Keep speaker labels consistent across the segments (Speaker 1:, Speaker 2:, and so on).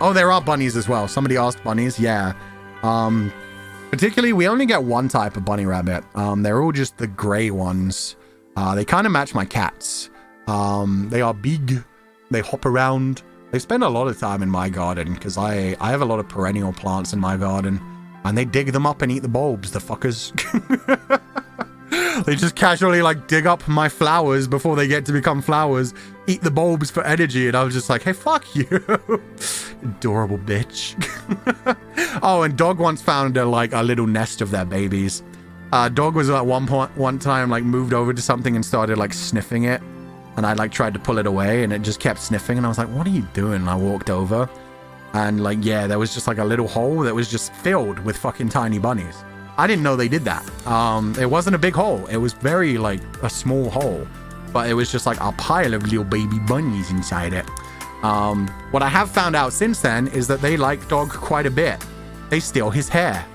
Speaker 1: Oh, there are bunnies as well. Somebody asked bunnies. Yeah. Particularly, we only get one type of bunny rabbit. They're all just the gray ones. They kind of match my cats. They are big. They hop around. They spend a lot of time in my garden because I have a lot of perennial plants in my garden. And they dig them up and eat the bulbs, the fuckers. They just casually like dig up my flowers before they get to become flowers, eat the bulbs for energy, and I was just like, hey, fuck you. Adorable bitch. Oh, and Dog once found a little nest of their babies. Dog was at one time like moved over to something and started like sniffing it. And I like tried to pull it away and it just kept sniffing. And I was like, what are you doing? And I walked over and like, yeah, there was just like a little hole that was just filled with fucking tiny bunnies. I didn't know they did that. It wasn't a big hole. It was very like a small hole, but it was just like a pile of little baby bunnies inside it. What I have found out since then is that they like Dog quite a bit. They steal his hair.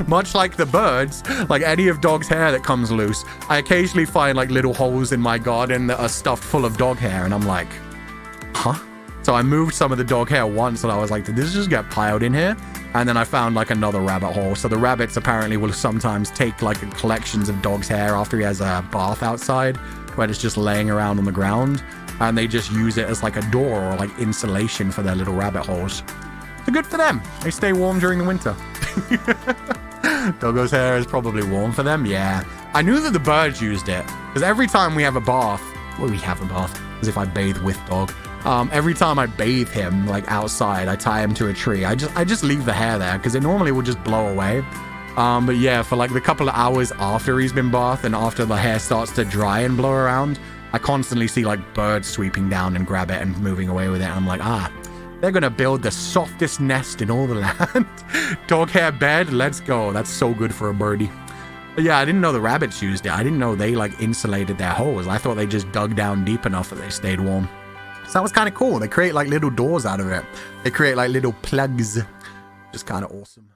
Speaker 1: Much like the birds, like any of Dog's hair that comes loose, I occasionally find like little holes in my garden that are stuffed full of dog hair, and I'm like, huh? So I moved some of the dog hair once, and I was like, did this just get piled in here? And then I found like another rabbit hole. So the rabbits apparently will sometimes take like collections of dog's hair after he has a bath outside, where it's just laying around on the ground, and they just use it as like a door or like insulation for their little rabbit holes. So good for them. They stay warm during the winter. Doggo's hair is probably warm for them. Yeah. I knew that the birds used it because every time we have a bath, as if I bathe with Dog. Every time I bathe him like outside, I tie him to a tree. I just leave the hair there because it normally will just blow away. But yeah, for like the couple of hours after he's been bathed and after the hair starts to dry and blow around, I constantly see like birds sweeping down and grab it and moving away with it. I'm like, they're gonna build the softest nest in all the land. Dog hair bed, let's go. That's so good for a birdie. But yeah, I didn't know the rabbits used it. I didn't know they like insulated their holes. I thought they just dug down deep enough that they stayed warm. So that was kind of cool. They create like little doors out of it. They create like little plugs. Just kind of awesome.